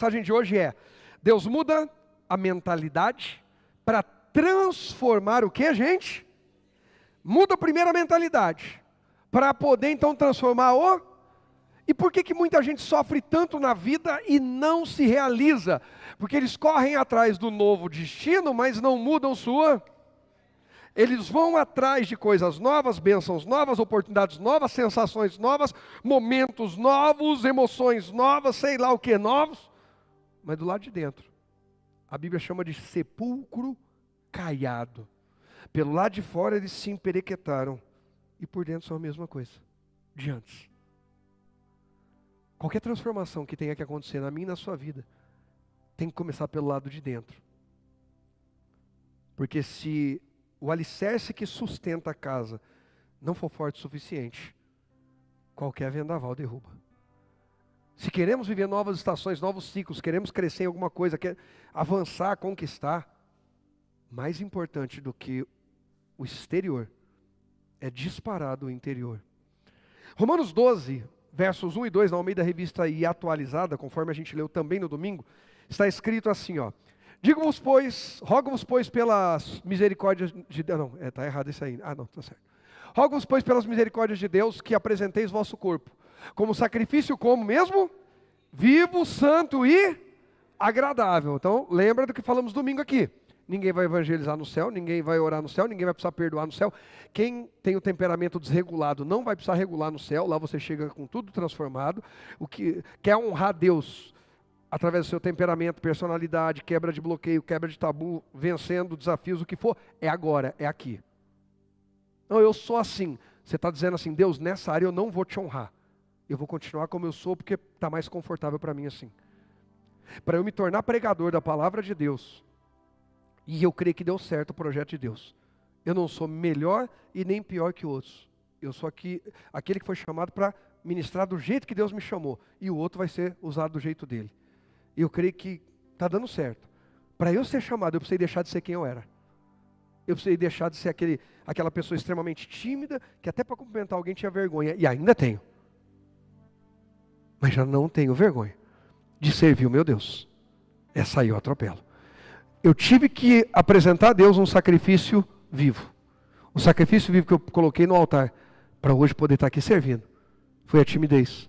A mensagem de hoje é: Deus muda a mentalidade para transformar o que, gente? Muda primeiro a mentalidade, para poder então transformar o... E por que muita gente sofre tanto na vida e não se realiza? Porque eles correm atrás do novo destino, mas não mudam sua... Eles vão atrás de coisas novas, bênçãos novas, oportunidades novas, sensações novas, momentos novos, emoções novas, sei lá o que novos. Mas do lado de dentro, a Bíblia chama de sepulcro caiado. Pelo lado de fora eles se emperequetaram, e por dentro são a mesma coisa, de antes. Qualquer transformação que tenha que acontecer na minha e na sua vida, tem que começar pelo lado de dentro. Porque se o alicerce que sustenta a casa não for forte o suficiente, qualquer vendaval derruba. Se queremos viver novas estações, novos ciclos, queremos crescer em alguma coisa, quer avançar, conquistar, mais importante do que o exterior é disparado o interior. Romanos 12, versos 1 e 2, na Almeida Revista e atualizada, conforme a gente leu também no domingo, está escrito assim, ó: digo-vos, pois, rogo-vos, pois, pelas misericórdias de Deus... Não, está errado isso aí. Não, está certo. Rogo-vos, pois, pelas misericórdias de Deus, que apresenteis vosso corpo como sacrifício, como mesmo? Vivo, santo e agradável. Então, lembra do que falamos domingo aqui. Ninguém vai evangelizar no céu, ninguém vai orar no céu, ninguém vai precisar perdoar no céu. Quem tem o temperamento desregulado não vai precisar regular no céu, lá você chega com tudo transformado. O que quer honrar Deus através do seu temperamento, personalidade, quebra de bloqueio, quebra de tabu, vencendo desafios, o que for, é agora, é aqui. Não, eu sou assim. Você está dizendo assim: Deus, nessa área eu não vou te honrar. Eu vou continuar como eu sou porque está mais confortável para mim assim. Para eu me tornar pregador da palavra de Deus, e eu creio que deu certo o projeto de Deus. Eu não sou melhor e nem pior que outros. Eu sou aquele que foi chamado para ministrar do jeito que Deus me chamou. E o outro vai ser usado do jeito dele. E eu creio que está dando certo. Para eu ser chamado, eu precisei deixar de ser quem eu era. Eu precisei deixar de ser aquela pessoa extremamente tímida, que até para cumprimentar alguém tinha vergonha. E ainda tenho. Mas já não tenho vergonha de servir o meu Deus. Essa aí eu atropelo. Eu tive que apresentar a Deus um sacrifício vivo. O sacrifício vivo que eu coloquei no altar, para hoje poder estar aqui servindo, foi a timidez.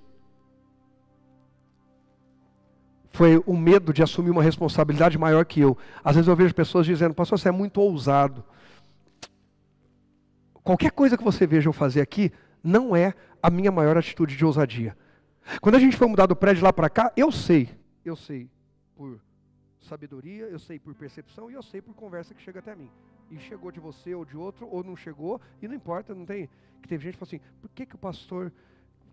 Foi o medo de assumir uma responsabilidade maior que eu. Às vezes eu vejo pessoas dizendo: pastor, você é muito ousado. Qualquer coisa que você veja eu fazer aqui, não é a minha maior atitude de ousadia. Quando a gente foi mudar do prédio lá para cá, eu sei por sabedoria, eu sei por percepção e eu sei por conversa que chega até mim. E chegou de você ou de outro, ou não chegou, e não importa, não tem... Que teve gente que falou assim: por que o pastor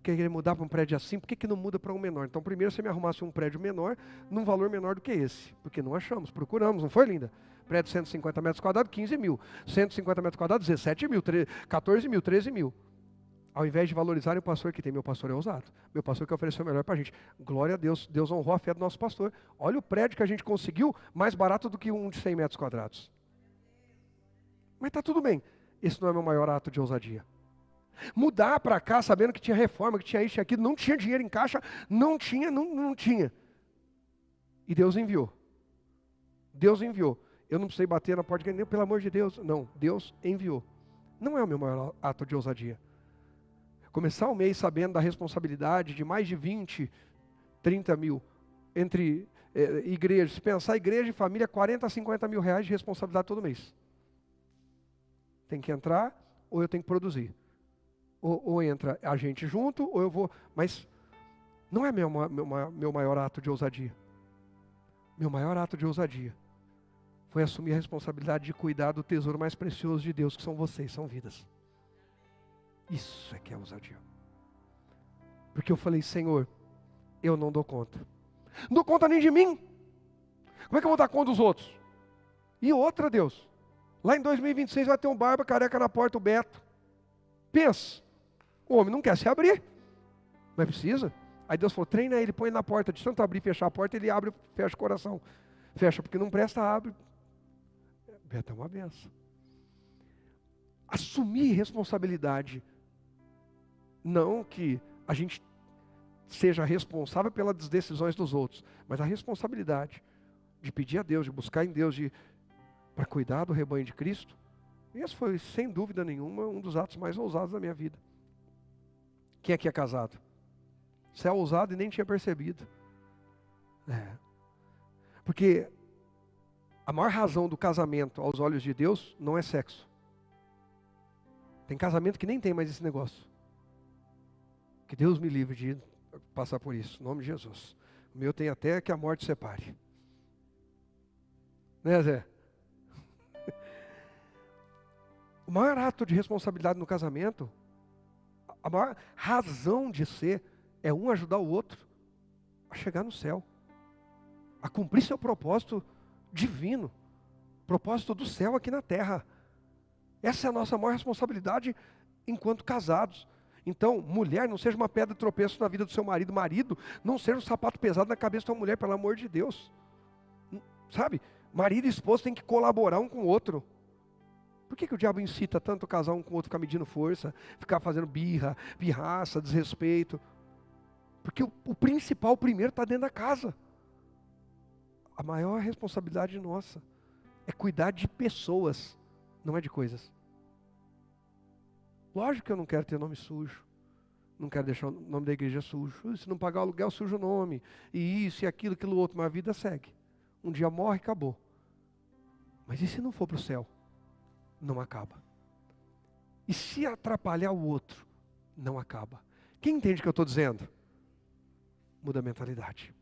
quer mudar para um prédio assim, por que não muda para um menor? Então primeiro você me arrumasse um prédio menor, num valor menor do que esse, porque não achamos, procuramos, não foi, linda? Prédio de 150 metros quadrados, 15 mil, 150 metros quadrados, 17 mil, 14 mil, 13 mil. Ao invés de valorizarem o pastor que tem, meu pastor é ousado. Meu pastor que ofereceu o melhor para a gente. Glória a Deus, Deus honrou a fé do nosso pastor. Olha o prédio que a gente conseguiu, mais barato do que um de 100 metros quadrados. Mas está tudo bem. Esse não é meu maior ato de ousadia. Mudar para cá, sabendo que tinha reforma, que tinha isso, tinha aquilo, não tinha dinheiro em caixa, não tinha. E Deus enviou. Deus enviou. Eu não precisei bater na porta de ninguém, pelo amor de Deus. Não, Deus enviou. Não é o meu maior ato de ousadia. Começar o mês sabendo da responsabilidade de mais de 20, 30 mil entre igrejas. Se pensar igreja e família, 40 a 50 mil reais de responsabilidade todo mês. Tem que entrar ou eu tenho que produzir. Ou entra a gente junto, ou eu vou... Mas não é meu maior ato de ousadia. Meu maior ato de ousadia foi assumir a responsabilidade de cuidar do tesouro mais precioso de Deus, que são vocês, são vidas. Isso é que é ousadia. Porque eu falei: Senhor, eu não dou conta. Não dou conta nem de mim. Como é que eu vou dar conta dos outros? E outra, Deus, lá em 2026 vai ter um barba careca na porta, o Beto. Pensa, o homem não quer se abrir, mas precisa. Aí Deus falou: treina ele, põe ele na porta. De tanto abrir e fechar a porta, ele abre e fecha o coração. Fecha, porque não presta, abre. Beto é uma benção. Assumir responsabilidade. Não que a gente seja responsável pelas decisões dos outros, mas a responsabilidade de pedir a Deus, de buscar em Deus, para cuidar do rebanho de Cristo, esse foi, sem dúvida nenhuma, um dos atos mais ousados da minha vida. Quem aqui é casado? Você é ousado e nem tinha percebido. Porque a maior razão do casamento aos olhos de Deus não é sexo. Tem casamento que nem tem mais esse negócio. Que Deus me livre de passar por isso, em nome de Jesus. O meu tem até que a morte separe. Né, Zé? O maior ato de responsabilidade no casamento, a maior razão de ser, é um ajudar o outro a chegar no céu, a cumprir seu propósito divino, propósito do céu aqui na terra. Essa é a nossa maior responsabilidade enquanto casados. Então, mulher, não seja uma pedra de tropeço na vida do seu marido. Marido, não seja um sapato pesado na cabeça da mulher, pelo amor de Deus. Sabe? Marido e esposa têm que colaborar um com o outro. Por que o diabo incita tanto o casal um com o outro, ficar medindo força, ficar fazendo pirraça, desrespeito? Porque o principal, primeiro, está dentro da casa. A maior responsabilidade nossa é cuidar de pessoas, não é de coisas. Lógico que eu não quero ter nome sujo. Não quero deixar o nome da igreja sujo. Se não pagar o aluguel, suja o nome. E isso, e aquilo, aquilo outro. Mas a vida segue. Um dia morre e acabou. Mas e se não for para o céu? Não acaba. E se atrapalhar o outro? Não acaba. Quem entende o que eu estou dizendo? Muda a mentalidade.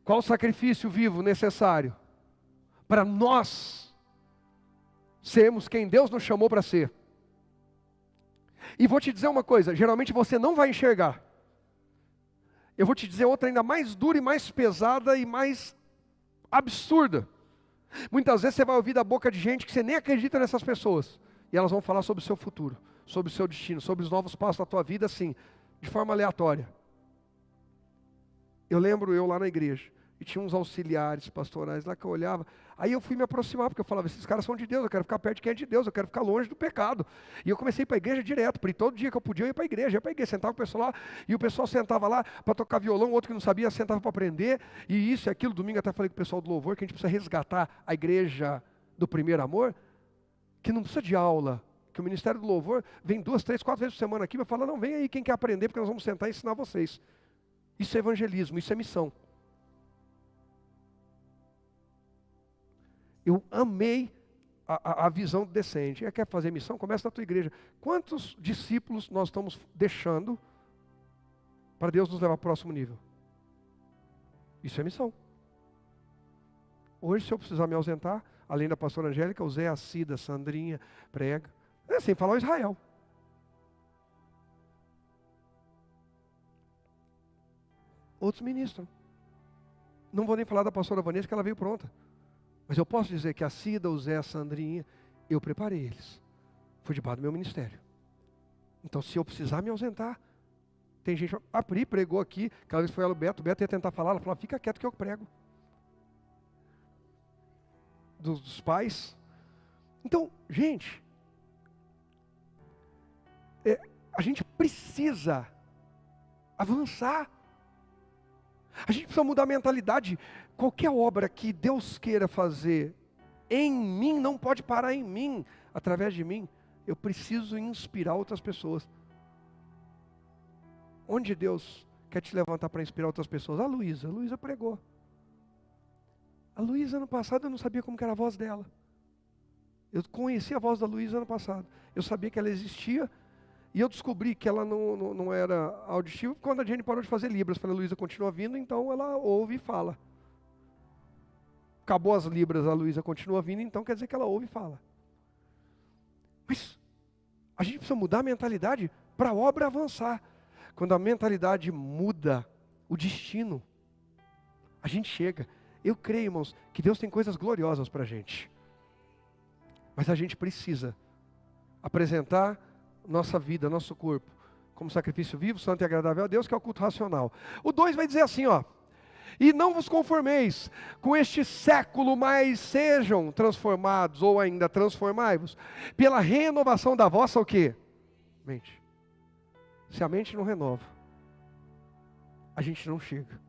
Qual o sacrifício vivo necessário para nós sermos quem Deus nos chamou para ser? E vou te dizer uma coisa, geralmente você não vai enxergar. Eu vou te dizer outra ainda mais dura e mais pesada e mais absurda. Muitas vezes você vai ouvir da boca de gente que você nem acredita nessas pessoas. E elas vão falar sobre o seu futuro, sobre o seu destino, sobre os novos passos da tua vida, assim, de forma aleatória. Eu lembro eu lá na igreja, e tinha uns auxiliares pastorais lá que eu olhava, aí eu fui me aproximar, porque eu falava, esses caras são de Deus, eu quero ficar perto de quem é de Deus, eu quero ficar longe do pecado. E eu comecei a ir para a igreja direto, porque todo dia que eu podia eu ia para a igreja, sentava com o pessoal lá, e o pessoal sentava lá para tocar violão, outro que não sabia sentava para aprender, e isso e aquilo. Domingo até falei com o pessoal do louvor, que a gente precisa resgatar a igreja do primeiro amor, que não precisa de aula, que o ministério do louvor vem 2, 3, 4 vezes por semana aqui, vai falar, não, vem aí quem quer aprender, porque nós vamos sentar e ensinar vocês. Isso é evangelismo, isso é missão. Eu amei a visão decente. Quer fazer missão? Começa na tua igreja. Quantos discípulos nós estamos deixando para Deus nos levar ao próximo nível? Isso é missão. Hoje, se eu precisar me ausentar, além da pastora Angélica, o Zé, a Cida, a Sandrinha, prega. Sem falar o Israel. Outros ministram. Não vou nem falar da pastora Vanessa, que ela veio pronta. Mas eu posso dizer que a Cida, o Zé, a Sandrinha, eu preparei eles. Foi debaixo do meu ministério. Então, se eu precisar me ausentar, tem gente... A Pri pregou aqui, aquela vez foi ela, o Beto ia tentar falar, ela falou, fica quieto que eu prego. Dos pais. Então, gente, a gente precisa avançar. A gente precisa mudar a mentalidade. Qualquer obra que Deus queira fazer em mim, não pode parar em mim, através de mim. Eu preciso inspirar outras pessoas. Onde Deus quer te levantar para inspirar outras pessoas? A Luísa pregou. A Luísa, ano passado, eu não sabia como que era a voz dela. Eu conheci a voz da Luísa ano passado. Eu sabia que ela existia. E eu descobri que ela não era auditiva quando a Jenny parou de fazer Libras. Falei, Luísa continua vindo, então ela ouve e fala. Acabou as Libras, a Luísa continua vindo, então quer dizer que ela ouve e fala. Mas a gente precisa mudar a mentalidade para a obra avançar. Quando a mentalidade muda, o destino, a gente chega. Eu creio, irmãos, que Deus tem coisas gloriosas para a gente. Mas a gente precisa apresentar nossa vida, nosso corpo, como sacrifício vivo, santo e agradável a Deus, que é o culto racional. O 2 vai dizer assim, ó. E não vos conformeis com este século, mas sejam transformados, ou ainda transformai-vos, pela renovação da vossa o quê? Mente. Se a mente não renova, a gente não chega.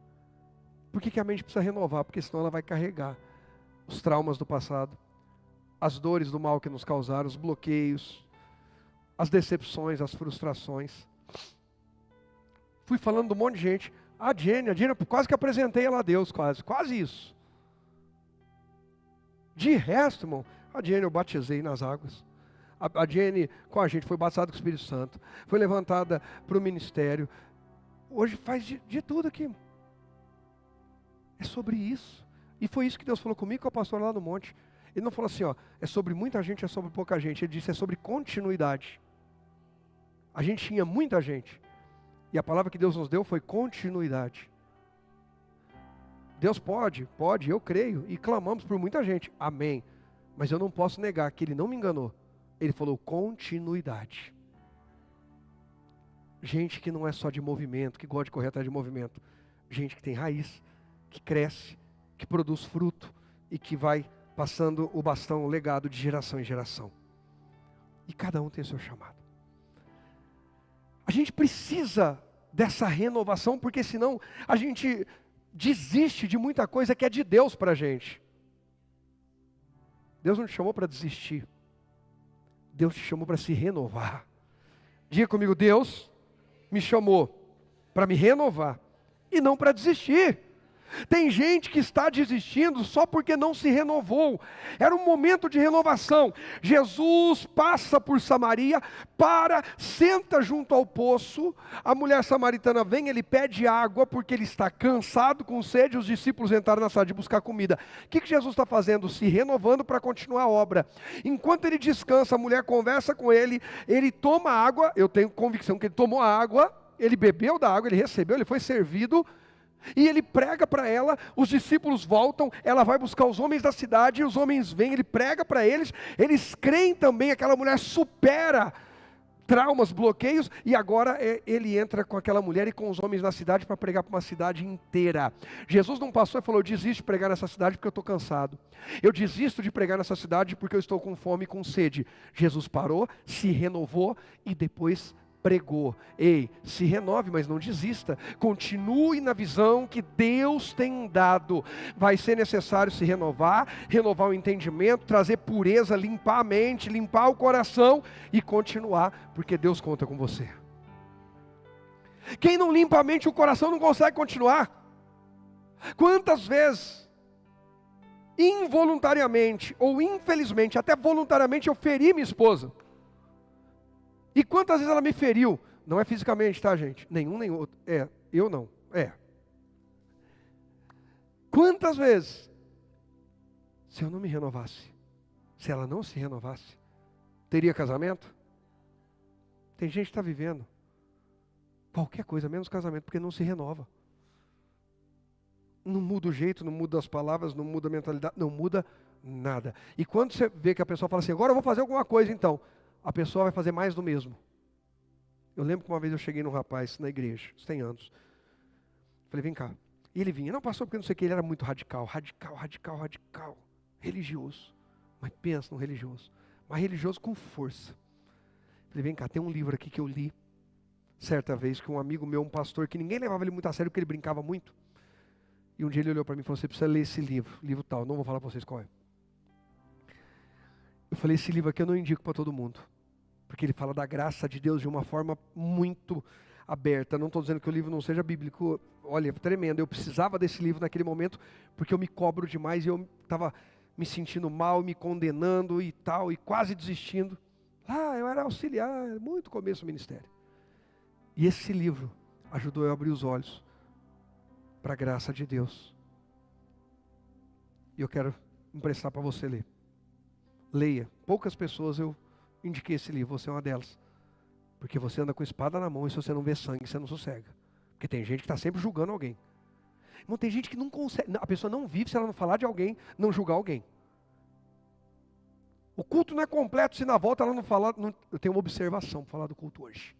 Por que a mente precisa renovar? Porque senão ela vai carregar os traumas do passado, as dores do mal que nos causaram, os bloqueios, as decepções, as frustrações. Fui falando de um monte de gente. A Jenny, eu quase que apresentei ela a Deus, quase isso. De resto, irmão, a Jenny eu batizei nas águas. A Jenny com a gente foi batizada com o Espírito Santo, foi levantada para o ministério. Hoje faz de tudo aqui. É sobre isso. E foi isso que Deus falou comigo, com a pastora lá no monte. Ele não falou assim, ó, é sobre muita gente, é sobre pouca gente. Ele disse, é sobre continuidade. A gente tinha muita gente. E a palavra que Deus nos deu foi continuidade. Deus pode, eu creio. E clamamos por muita gente. Amém. Mas eu não posso negar que Ele não me enganou. Ele falou continuidade. Gente que não é só de movimento, que gosta de correr atrás de movimento. Gente que tem raiz, que cresce, que produz fruto e que vai passando o bastão, o legado de geração em geração. E cada um tem o seu chamado. A gente precisa dessa renovação, porque senão a gente desiste de muita coisa que é de Deus para a gente. Deus não te chamou para desistir. Deus te chamou para se renovar. Diga comigo, Deus me chamou para me renovar e não para desistir. Tem gente que está desistindo só porque não se renovou. Era um momento de renovação. Jesus passa por Samaria, senta junto ao poço. A mulher samaritana vem, ele pede água porque ele está cansado, com sede. Os discípulos entraram na sala de buscar comida. O que Jesus está fazendo? Se renovando para continuar a obra. Enquanto ele descansa, a mulher conversa com ele. Ele toma água. Eu tenho convicção que ele tomou a água. Ele bebeu da água, ele recebeu, ele foi servido. E ele prega para ela, os discípulos voltam, ela vai buscar os homens da cidade, os homens vêm, ele prega para eles creem também, aquela mulher supera traumas, bloqueios, e agora ele entra com aquela mulher e com os homens da cidade para pregar para uma cidade inteira. Jesus não passou e falou, eu desisto de pregar nessa cidade porque eu estou cansado. Eu desisto de pregar nessa cidade porque eu estou com fome e com sede. Jesus parou, se renovou e depois pregou. Ei, se renove, mas não desista. Continue na visão que Deus tem dado. Vai ser necessário se renovar o entendimento, trazer pureza, limpar a mente, limpar o coração e continuar, porque Deus conta com você. Quem não limpa a mente e o coração não consegue continuar. Quantas vezes, involuntariamente ou infelizmente, até voluntariamente, eu feri minha esposa? E quantas vezes ela me feriu? Não é fisicamente, tá, gente? Nenhum, nem outro. Eu não. Quantas vezes? Se eu não me renovasse, se ela não se renovasse, teria casamento? Tem gente que está vivendo qualquer coisa, menos casamento, porque não se renova. Não muda o jeito, não muda as palavras, não muda a mentalidade, não muda nada. E quando você vê que a pessoa fala assim, agora eu vou fazer alguma coisa então, a pessoa vai fazer mais do mesmo. Eu lembro que uma vez eu cheguei num rapaz na igreja, isso tem anos. Falei, vem cá. E ele vinha, não, pastor, porque não sei o que, ele era muito radical, religioso. Mas pensa no religioso. Mas religioso com força. Falei, vem cá, tem um livro aqui que eu li, certa vez, que um amigo meu, um pastor, que ninguém levava ele muito a sério, porque ele brincava muito. E um dia ele olhou para mim e falou, você precisa ler esse livro tal, não vou falar para vocês qual é. Eu falei, esse livro aqui eu não indico para todo mundo. Porque ele fala da graça de Deus de uma forma muito aberta. Não estou dizendo que o livro não seja bíblico. Olha, tremendo. Eu precisava desse livro naquele momento, porque eu me cobro demais e eu estava me sentindo mal, me condenando e tal, e quase desistindo. Eu era auxiliar, muito começo do ministério. E esse livro ajudou eu a abrir os olhos para a graça de Deus. E eu quero emprestar para você ler. Leia. Poucas pessoas eu indiquei esse livro, você é uma delas. Porque você anda com espada na mão e se você não vê sangue, você não sossega. Porque tem gente que está sempre julgando alguém. Não, tem gente que não consegue, a pessoa não vive se ela não falar de alguém, não julgar alguém. O culto não é completo se na volta ela não falar, eu tenho uma observação para falar do culto hoje.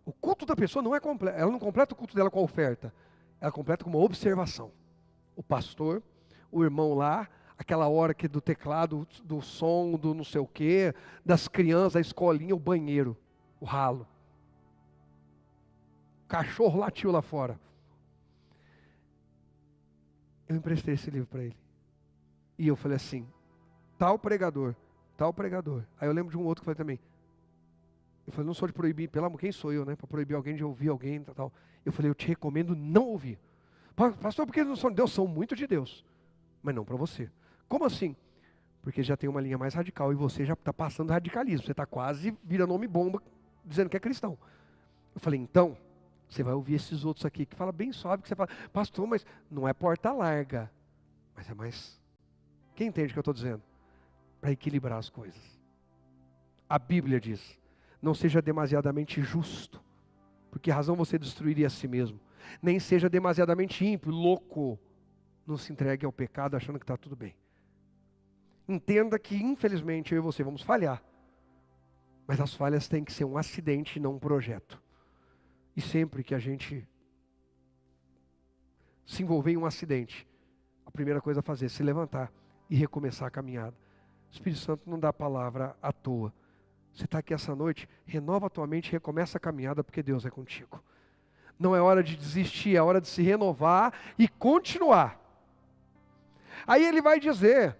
O culto da pessoa não é completo, ela não completa o culto dela com a oferta, ela completa com uma observação. O pastor, o irmão lá, aquela hora que do teclado, do som, do não sei o quê, das crianças, a escolinha, o banheiro, o ralo. cachorro latiu lá fora. Eu emprestei esse livro para ele. E eu falei assim, tal pregador. Aí eu lembro de um outro que falei também. Eu falei, não sou de proibir, pelo amor, quem sou eu, né? Para proibir alguém de ouvir alguém, tal. Eu falei, eu te recomendo não ouvir. Pastor, por que eles não são de Deus? São muito de Deus. Mas não para você. Como assim? Porque já tem uma linha mais radical e você já está passando radicalismo. Você está quase virando homem bomba, dizendo que é cristão. Eu falei, então, você vai ouvir esses outros aqui, que fala bem suave, que você fala, pastor, mas não é porta larga. Mas é mais... Quem entende o que eu estou dizendo? Para equilibrar as coisas. A Bíblia diz, não seja demasiadamente justo, porque razão você destruiria a si mesmo. Nem seja demasiadamente ímpio, louco. Não se entregue ao pecado achando que está tudo bem. Entenda que, infelizmente, eu e você vamos falhar. Mas as falhas têm que ser um acidente e não um projeto. E sempre que a gente se envolver em um acidente, a primeira coisa a fazer é se levantar e recomeçar a caminhada. O Espírito Santo não dá a palavra à toa. Você está aqui essa noite, renova a tua mente e recomeça a caminhada, porque Deus é contigo. Não é hora de desistir, é hora de se renovar e continuar. Aí ele vai dizer,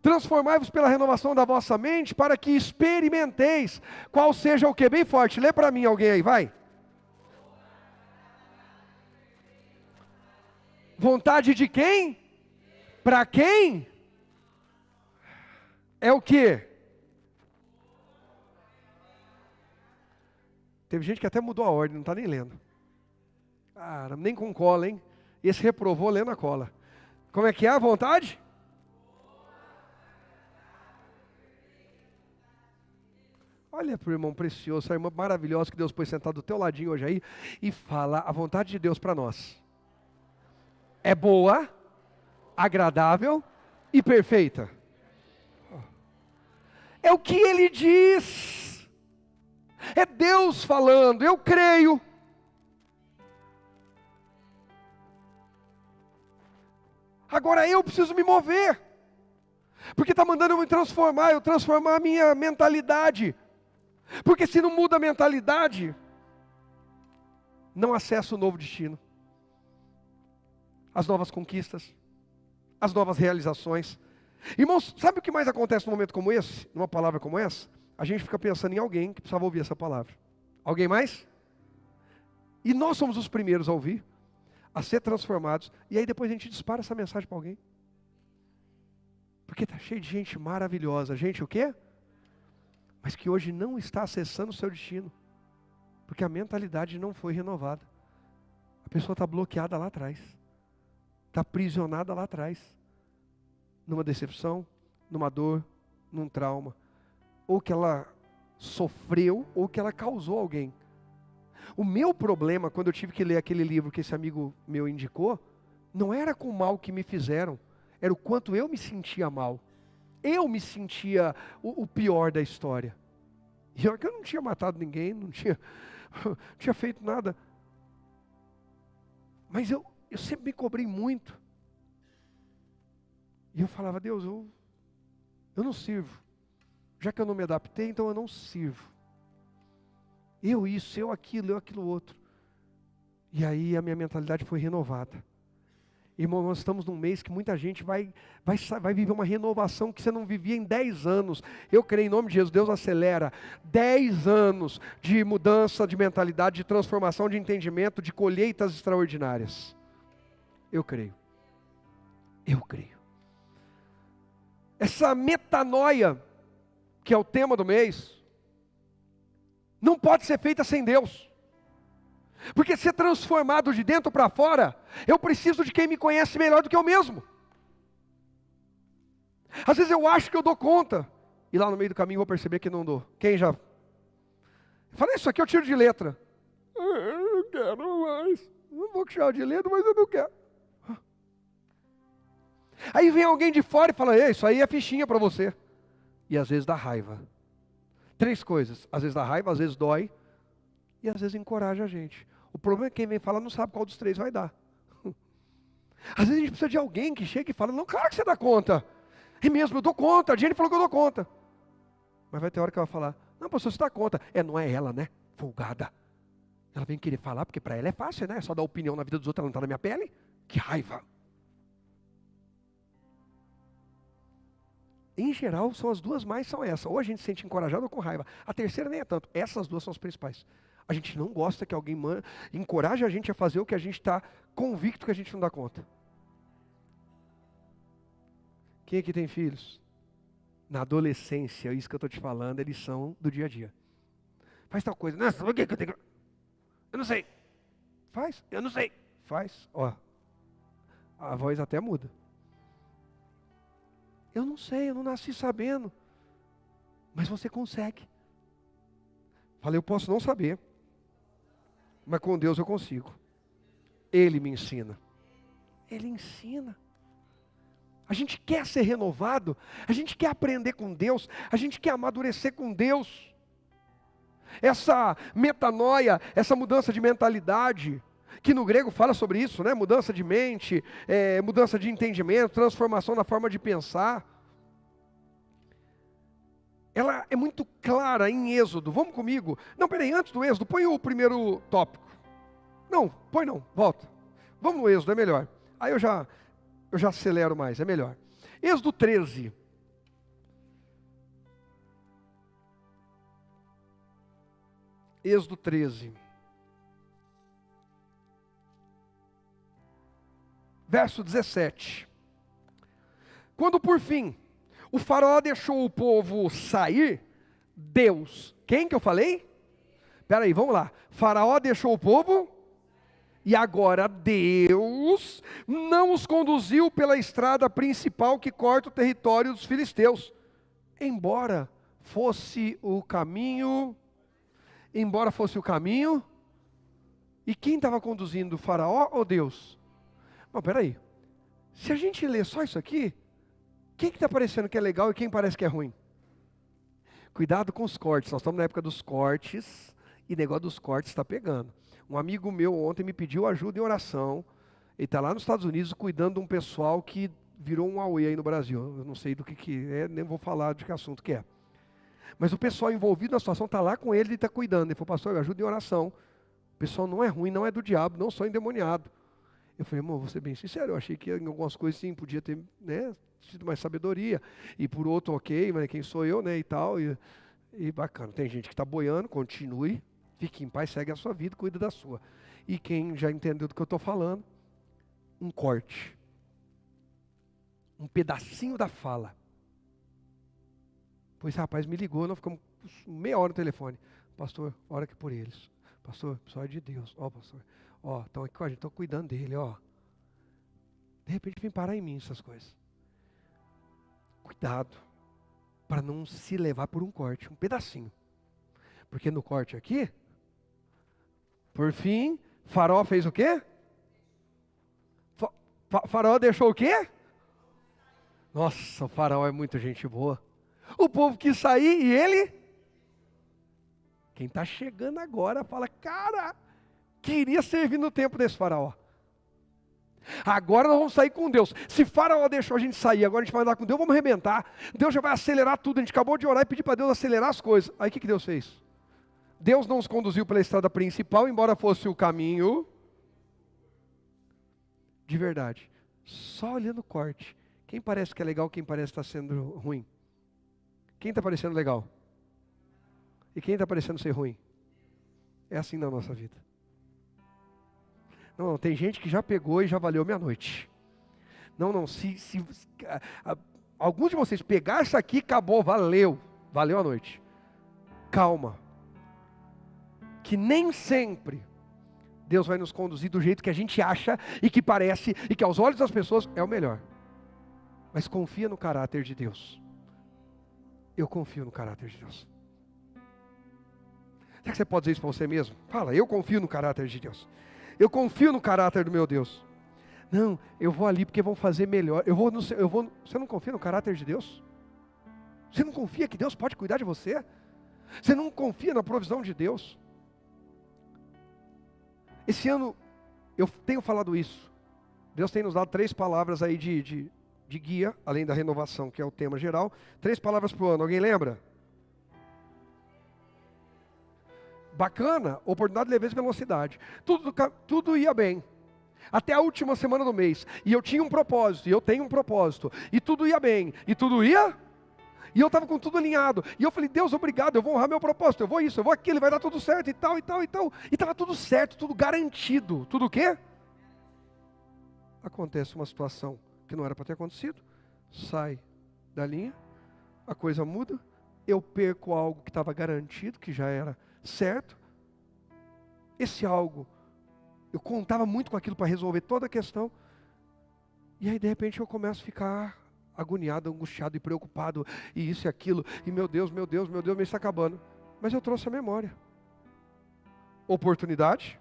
transformai-vos pela renovação da vossa mente, para que experimenteis qual seja o que? Bem forte, lê para mim alguém aí, vai. Vontade de quem? Para quem? É o que? Teve gente que até mudou a ordem, não está nem lendo. Cara, nem com cola, hein? Esse reprovou lendo a cola. Como é que é a vontade? Olha para o irmão precioso, essa irmã maravilhosa que Deus pôs sentado do teu ladinho hoje aí, e fala a vontade de Deus para nós. É boa, agradável e perfeita. É o que ele diz. É Deus falando, eu creio. Agora eu preciso me mover. Porque está mandando eu transformar a minha mentalidade. Porque se não muda a mentalidade, não acesso o novo destino. As novas conquistas, as novas realizações. Irmãos, sabe o que mais acontece num momento como esse? Numa palavra como essa? A gente fica pensando em alguém que precisava ouvir essa palavra. Alguém mais? E nós somos os primeiros a ouvir, a ser transformados. E aí depois a gente dispara essa mensagem para alguém. Porque está cheio de gente maravilhosa. Gente o quê? Mas que hoje não está acessando o seu destino. Porque a mentalidade não foi renovada. A pessoa está bloqueada lá atrás. Está aprisionada lá atrás. Numa decepção, numa dor, num trauma. Ou que ela sofreu, ou que ela causou a alguém. O meu problema, quando eu tive que ler aquele livro que esse amigo meu indicou, não era com o mal que me fizeram, era o quanto eu me sentia mal. Eu me sentia o pior da história. E eu não tinha matado ninguém, não tinha feito nada. Mas eu sempre me cobrei muito. E eu falava, Deus, eu não sirvo. Já que eu não me adaptei, então eu não sirvo. Eu isso, eu aquilo outro. E aí a minha mentalidade foi renovada. Irmão, nós estamos num mês que muita gente vai viver uma renovação que você não vivia em 10 anos. Eu creio em nome de Jesus, Deus acelera. 10 anos de mudança de mentalidade, de transformação, de entendimento, de colheitas extraordinárias. Eu creio. Eu creio. Essa metanoia, que é o tema do mês, não pode ser feita sem Deus. Porque ser transformado de dentro para fora, eu preciso de quem me conhece melhor do que eu mesmo. Às vezes eu acho que eu dou conta, e lá no meio do caminho eu vou perceber que não dou. Quem já? Falei, isso aqui eu tiro de letra. Eu não quero mais. Não vou tirar de letra, mas eu não quero. Aí vem alguém de fora e fala, ei, isso aí é fichinha para você. E às vezes dá raiva. 3 coisas, às vezes dá raiva, às vezes dói, e às vezes encoraja a gente. O problema é que quem vem falar não sabe qual dos 3 vai dar. Às vezes a gente precisa de alguém que chega e fala, não, claro que você dá conta. É mesmo, eu dou conta, a Jenny falou que eu dou conta. Mas vai ter hora que ela vai falar, não, pastor, você dá conta. Não é ela, né? Folgada. Ela vem querer falar, porque para ela é fácil, né? É só dar opinião na vida dos outros, ela não está na minha pele. Que raiva. Em geral, são as duas mais, são essas. Ou a gente se sente encorajado ou com raiva. A terceira nem é tanto. Essas duas são as principais. A gente não gosta que alguém encoraje a gente a fazer o que a gente está convicto que a gente não dá conta. Quem aqui tem filhos? Na adolescência, isso que eu estou te falando, eles são do dia a dia. Faz tal coisa. Nossa, por que eu tenho que... Eu não sei. Faz. Eu não sei. Faz. Ó. A voz até muda. Eu não sei, eu não nasci sabendo. Mas você consegue. Falei, eu posso não saber. Mas com Deus eu consigo. Ele me ensina. Ele ensina. A gente quer ser renovado. A gente quer aprender com Deus. A gente quer amadurecer com Deus. Essa metanoia, essa mudança de mentalidade, que no grego fala sobre isso, né? Mudança de mente, mudança de entendimento, transformação na forma de pensar. Ela é muito clara em Êxodo. Vamos comigo? Não, peraí, antes do Êxodo, põe o primeiro tópico. Não, põe não, volta. Vamos no Êxodo, é melhor. Aí eu já acelero mais, é melhor. Êxodo 13. Êxodo 13. Verso 17. Quando por fim o faraó deixou o povo sair, Deus, quem que eu falei? Espera aí, vamos lá. Faraó deixou o povo, e agora Deus não os conduziu pela estrada principal que corta o território dos filisteus. Embora fosse o caminho, e quem estava conduzindo, o faraó ou Deus? Não, peraí. Se a gente ler só isso aqui, quem está parecendo que é legal e quem parece que é ruim? Cuidado com os cortes, nós estamos na época dos cortes, e o negócio dos cortes está pegando. Um amigo meu ontem me pediu ajuda em oração, ele está lá nos Estados Unidos cuidando de um pessoal que virou um Huawei aí no Brasil. Eu não sei do que é, nem vou falar de que assunto que é. Mas o pessoal envolvido na situação está lá com ele e está cuidando. Ele falou, pastor, ajuda em oração. O pessoal não é ruim, não é do diabo, não sou endemoniado. Eu falei, irmão, vou ser bem sincero, eu achei que em algumas coisas sim, podia ter, né, tido mais sabedoria. E por outro, ok, mas quem sou eu, né, e tal. E bacana, tem gente que está boiando, continue, fique em paz, segue a sua vida, cuida da sua. E quem já entendeu do que eu estou falando, um corte. Um pedacinho da fala. Pois rapaz, me ligou, nós ficamos meia hora no telefone. Pastor, ora aqui por eles. Pastor, pessoal é de Deus. Ó, pastor, ó, estão aqui com a gente, estão cuidando dele, ó. De repente vem parar em mim essas coisas. Cuidado, para não se levar por um corte, um pedacinho. Porque no corte aqui, por fim, Faraó fez o quê? Faraó deixou o quê? Nossa, o Faraó é muita gente boa. O povo quis sair e ele? Quem está chegando agora fala, cara, queria servir no tempo desse Faraó. Agora nós vamos sair com Deus. Se Faraó deixou a gente sair, agora a gente vai andar com Deus, vamos arrebentar. Deus já vai acelerar tudo. A gente acabou de orar e pedir para Deus acelerar as coisas. Aí o que Deus fez? Deus não os conduziu pela estrada principal, embora fosse o caminho de verdade. Só olhando o corte. Quem parece que é legal, quem parece que está sendo ruim? Quem está parecendo legal? E quem está parecendo ser ruim? É assim na nossa vida. Não, tem gente que já pegou e já valeu meia-noite. Não, alguns de vocês pegaram isso aqui, acabou, valeu a noite. Calma. Que nem sempre Deus vai nos conduzir do jeito que a gente acha e que parece, e que aos olhos das pessoas é o melhor. Mas confia no caráter de Deus. Eu confio no caráter de Deus. Será que você pode dizer isso para você mesmo? Fala, eu confio no caráter de Deus. Eu confio no caráter do meu Deus. Não, eu vou ali porque vão fazer melhor. Você não confia no caráter de Deus? Você não confia que Deus pode cuidar de você? Você não confia na provisão de Deus? Esse ano, eu tenho falado isso. Deus tem nos dado 3 palavras aí de guia, além da renovação, que é o tema geral. 3 palavras para o ano, alguém lembra? Bacana, oportunidade de leveza e velocidade. Tudo ia bem. Até a última semana do mês. E eu tinha um propósito, e eu tenho um propósito. E tudo ia bem. E tudo ia? E eu estava com tudo alinhado. E eu falei, Deus, obrigado, eu vou honrar meu propósito. Eu vou isso, eu vou aquilo, vai dar tudo certo e tal, e tal, e tal. E estava tudo certo, tudo garantido. Tudo o quê? Acontece uma situação que não era para ter acontecido. Sai da linha, a coisa muda. Eu perco algo que estava garantido, que já era certo. Esse algo, eu contava muito com aquilo para resolver toda a questão. E aí de repente eu começo a ficar agoniado, angustiado e preocupado. E isso e aquilo. E meu Deus, meu Deus, meu Deus, me está acabando. Mas eu trouxe a memória. Oportunidade.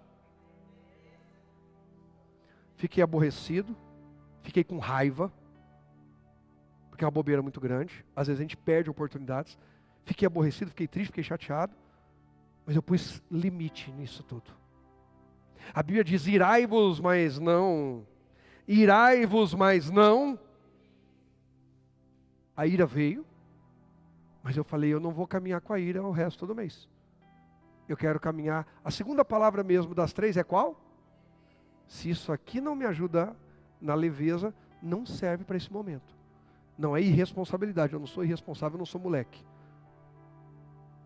Fiquei aborrecido. Fiquei com raiva. Porque é uma bobeira muito grande. Às vezes a gente perde oportunidades. Fiquei aborrecido, fiquei triste, fiquei chateado. Mas eu pus limite nisso tudo. A Bíblia diz, irai-vos, mas não. Irai-vos, mas não. A ira veio. Mas eu falei, eu não vou caminhar com a ira o resto do mês. Eu quero caminhar. A segunda palavra mesmo das 3 é qual? Se isso aqui não me ajuda na leveza, não serve para esse momento. Não é irresponsabilidade, eu não sou irresponsável, eu não sou moleque.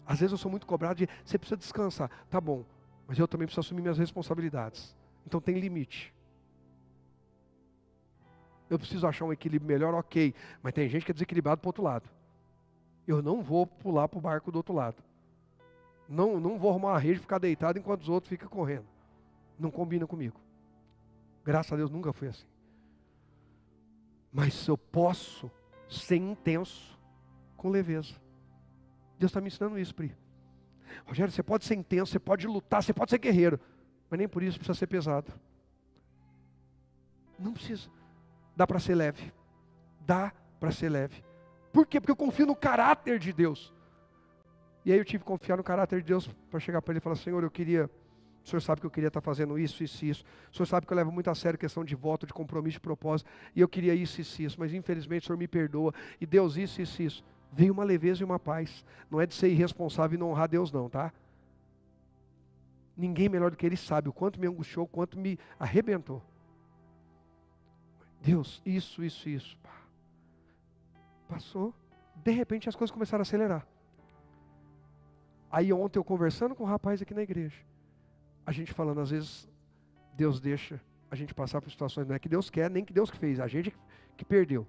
Às vezes eu sou muito cobrado de, você precisa descansar. Tá bom, mas eu também preciso assumir minhas responsabilidades. Então tem limite. Eu preciso achar um equilíbrio melhor, ok. Mas tem gente que é desequilibrado para o outro lado. Eu não vou pular para o barco do outro lado. Não vou arrumar uma rede e ficar deitado enquanto os outros ficam correndo. Não combina comigo. Graças a Deus nunca fui assim. Mas eu posso ser intenso com leveza. Deus está me ensinando isso, Pri. Rogério, você pode ser intenso, você pode lutar, você pode ser guerreiro. Mas nem por isso precisa ser pesado. Não precisa. Dá para ser leve. Dá para ser leve. Por quê? Porque eu confio no caráter de Deus. E aí eu tive que confiar no caráter de Deus para chegar para Ele e falar, Senhor, o Senhor sabe que eu queria estar fazendo isso, isso e isso. O Senhor sabe que eu levo muito a sério a questão de voto, de compromisso, de propósito. E eu queria isso, isso e isso. Mas infelizmente o Senhor me perdoa. E Deus isso, isso e isso. Veio uma leveza e uma paz. Não é de ser irresponsável e não honrar Deus não, tá? Ninguém melhor do que Ele sabe o quanto me angustiou, o quanto me arrebentou. Deus, isso, isso, isso. Passou. De repente as coisas começaram a acelerar. Aí ontem eu conversando com um rapaz aqui na igreja. A gente falando, às vezes, Deus deixa a gente passar por situações, não é que Deus quer, nem que Deus que fez, a gente que perdeu.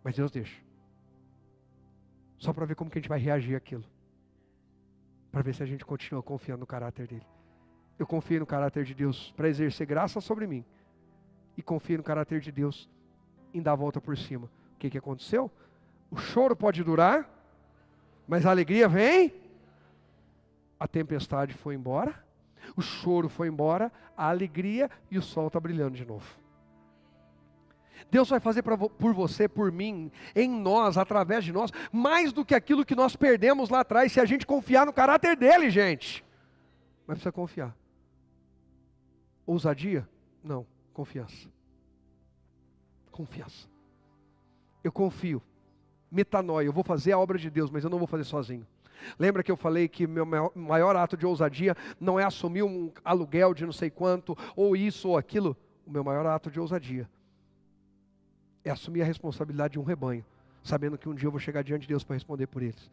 Mas Deus deixa. Só para ver como que a gente vai reagir àquilo. Para ver se a gente continua confiando no caráter dele. Eu confio no caráter de Deus para exercer graça sobre mim. E confio no caráter de Deus em dar a volta por cima. O que aconteceu? O choro pode durar, mas a alegria vem. A tempestade foi embora. O choro foi embora, a alegria e o sol está brilhando de novo. Deus vai fazer por você, por mim, em nós, através de nós, mais do que aquilo que nós perdemos lá atrás, se a gente confiar no caráter dele, gente. Mas precisa confiar. Ousadia? Não, confiança. Confiança. Eu confio. Metanoia, eu vou fazer a obra de Deus, mas eu não vou fazer sozinho. Lembra que eu falei que meu maior ato de ousadia não é assumir um aluguel de não sei quanto, ou isso ou aquilo. O meu maior ato de ousadia é assumir a responsabilidade de um rebanho, sabendo que um dia eu vou chegar diante de Deus para responder por eles.